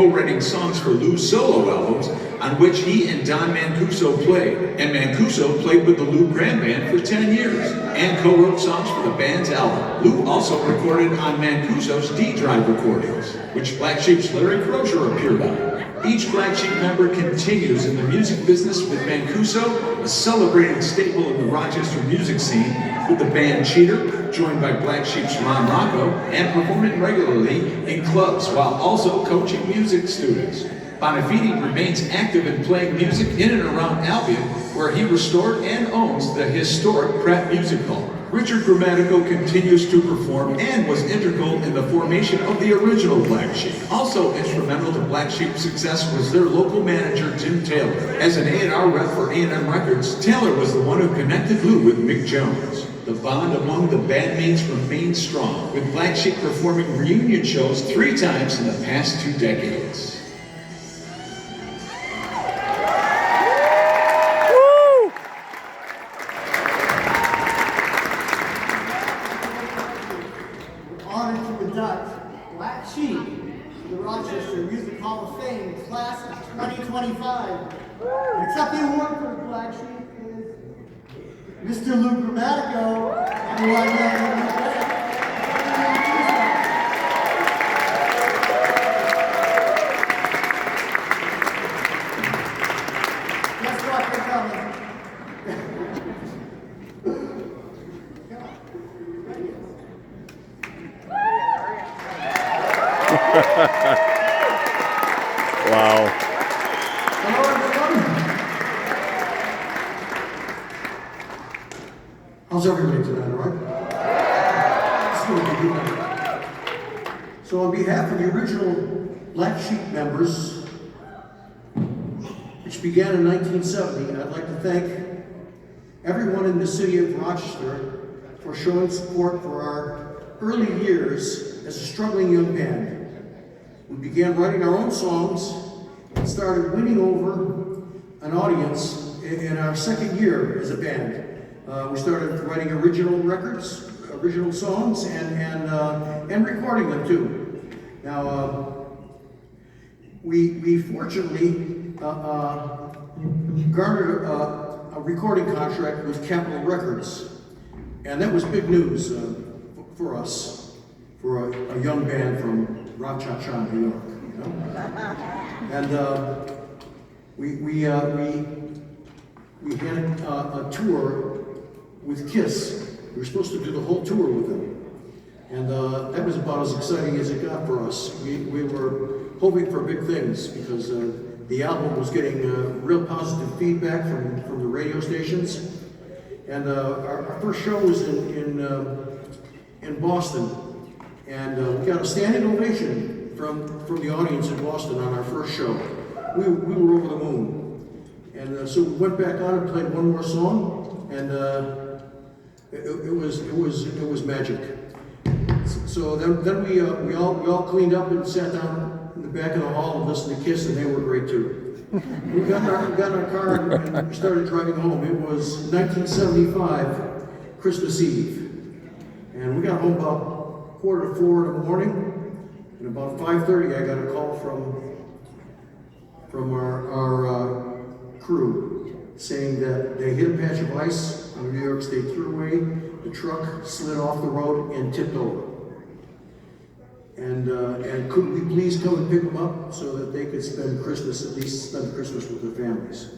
co-writing songs for Lou's solo albums, on which he and Don Mancuso played. And Mancuso played with the Lou Gramm Band for 10 years, and co-wrote songs for the band's album. Lou also recorded on Mancuso's D-Drive recordings, which Black Sheep's Larry Crozier appeared on. Each Black Sheep member continues in the music business, with Mancuso a celebrated staple in the Rochester music scene, with the band Cheater, joined by Black Sheep's Ron Rocco, and performing regularly in clubs while also coaching music students. Bonafide remains active in playing music in and around Albion, where he restored and owns the historic Pratt Music Hall. Richard Grammatico continues to perform and was integral in the formation of the original Black Sheep. Also instrumental to Black Sheep's success was their local manager, Tim Taylor. As an A&R rep for A&M Records, Taylor was the one who connected Lou with Mick Jones. The bond among the bandmates remains strong, with Black Sheep performing reunion shows 3 times in the past 2 decades. Black Sheep, the Rochester Music Hall of Fame, class of 2025. Accepting the award for Black Sheep is Mr. Lou Grammatico. Let's rock the coming. Wow. Hello, everyone. How's everybody tonight, all right? It's going to be good. So on behalf of the original Black Sheep members, which began in 1970, I'd like to thank everyone in the city of Rochester for showing support for our early years as a struggling young band. We began writing our own songs and started winning over an audience in our second year as a band. We started writing original records, original songs, and recording them too. Now, we fortunately garnered a recording contract with Capitol Records, and that was big news for us, for a young band from Rochester, New York, you know? And we had a tour with Kiss. We were supposed to do the whole tour with them. And that was about as exciting as it got for us. We were hoping for big things because the album was getting real positive feedback from the radio stations. And our first show was in Boston. And we got a standing ovation from the audience in Boston on our first show. We were over the moon. And so we went back on and played one more song, and it was magic. So then we all cleaned up and sat down in the back of the hall and listened to Kiss, and they were great too. We got in our car and we started driving home. It was 1975, Christmas Eve, and we got home about 3:45 in the morning, and about 5:30 I got a call from our crew saying that they hit a patch of ice on the New York State Thruway. The truck slid off the road and tipped over. And could we please come and pick them up so that they could spend Christmas with their families?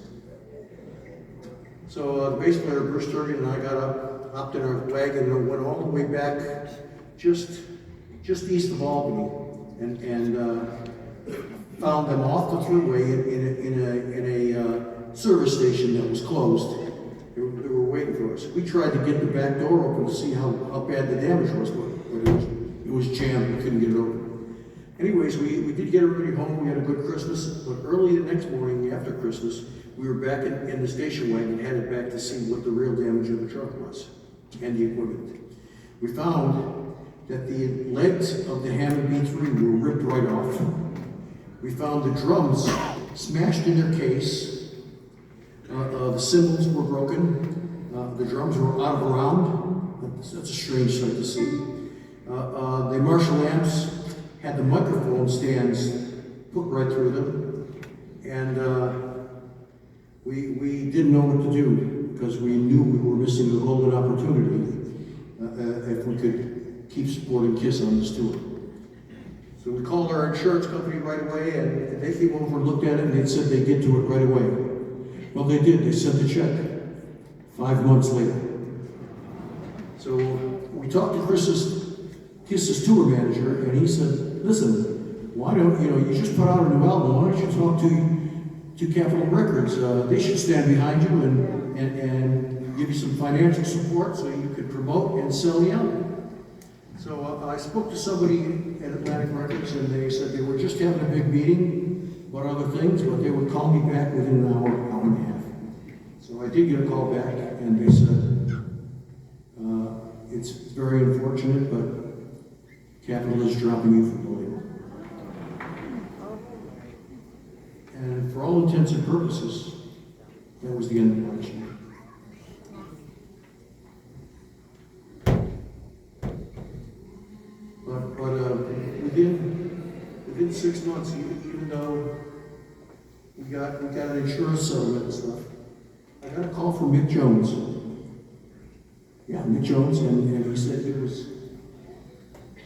So the bass player, Bruce Sturgeon, and I got up, hopped in our wagon, and went all the way back just east of Albany, and found them off the thruway in a service station that was closed. They were waiting for us. We tried to get the back door open to see how bad the damage was, but it was jammed. We couldn't get it open. Anyways, we did get everybody home. We had a good Christmas, but early the next morning after Christmas, we were back in the station wagon, headed back to see what the real damage of the truck was and the equipment. We found that the legs of the Hammond B3 were ripped right off. We found the drums smashed in their case. The cymbals were broken. The drums were out of round. That's a strange sight to see. The Marshall amps had the microphone stands put right through them. And we didn't know what to do because we knew we were missing a golden opportunity if we could keep supporting KISS on this tour. So we called our insurance company right away, and they came over and looked at it, and they said they'd get to it right away. Well, they did. They sent the check 5 months later. So we talked to KISS's tour manager, and he said, listen, why don't you just put out a new album, why don't you talk to Capitol Records? They should stand behind you and give you some financial support so you could promote and sell the album. So I spoke to somebody at Atlantic Records, and they said they were just having a big meeting about other things, but they would call me back within an hour and a half. So I did get a call back, and they said, it's very unfortunate, but Capitol is dropping you from the label. And for all intents and purposes, that was the end of my mission. But within 6 months, even though we got an insurance settlement and stuff, I got a call from Mick Jones. Yeah, Mick Jones, and he said he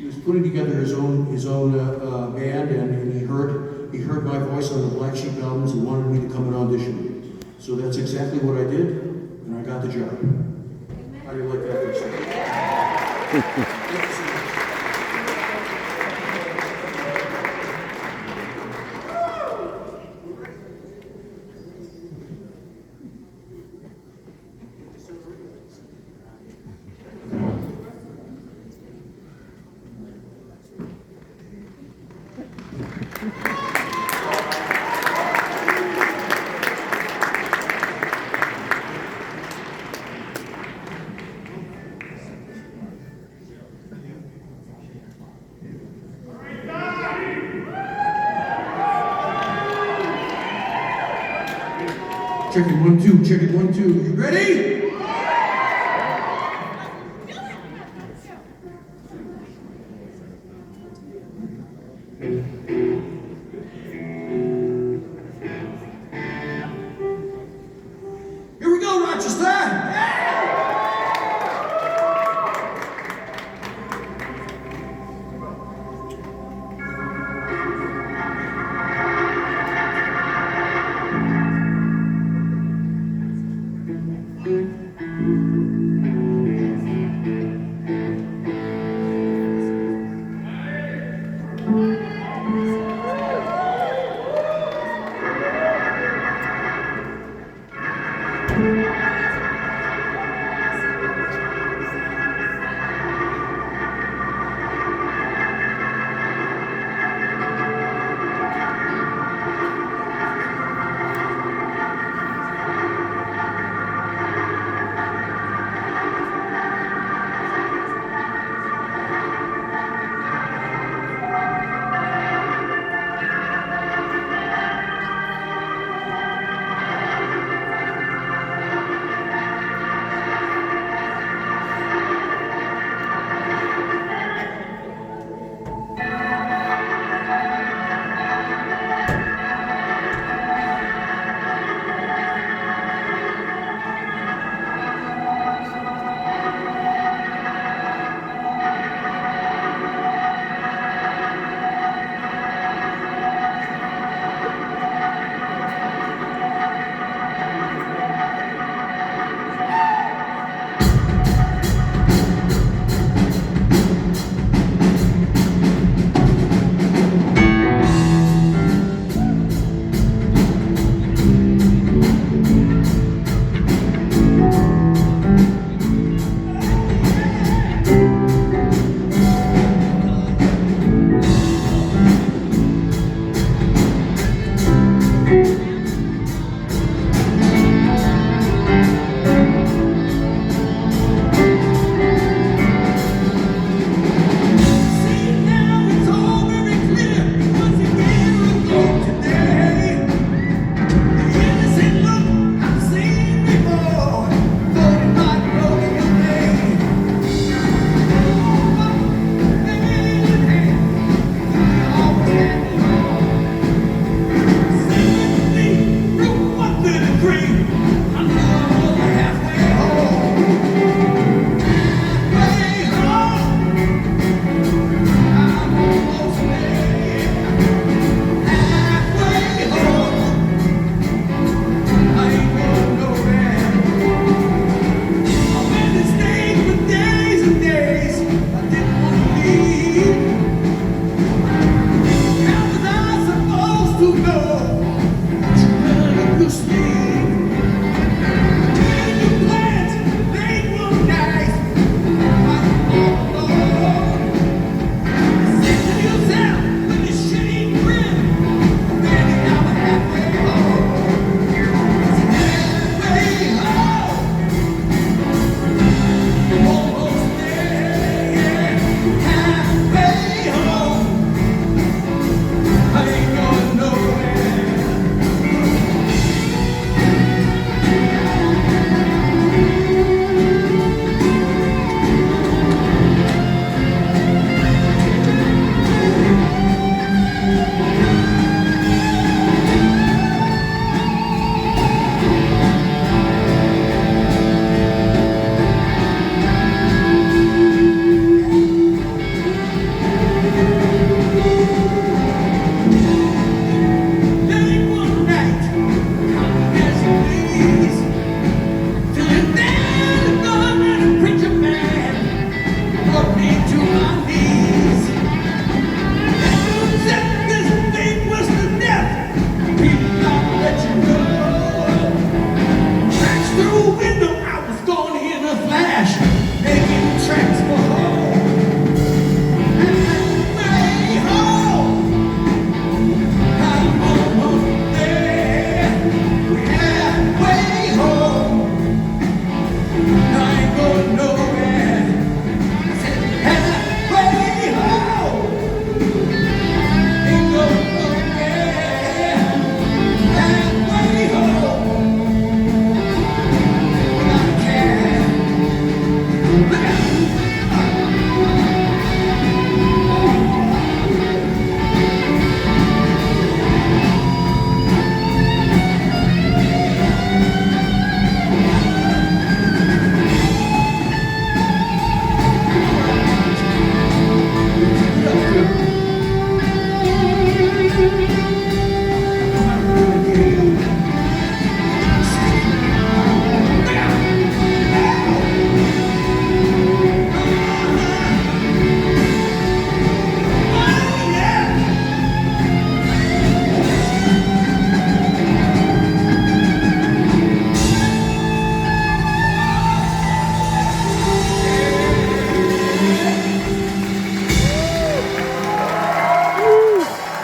was putting together his own band, and he heard my voice on the Black Sheep albums and wanted me to come and audition. So that's exactly what I did, and I got the job. How do you like that first thing? Check it, 1, 2, check it, 1, 2. You ready?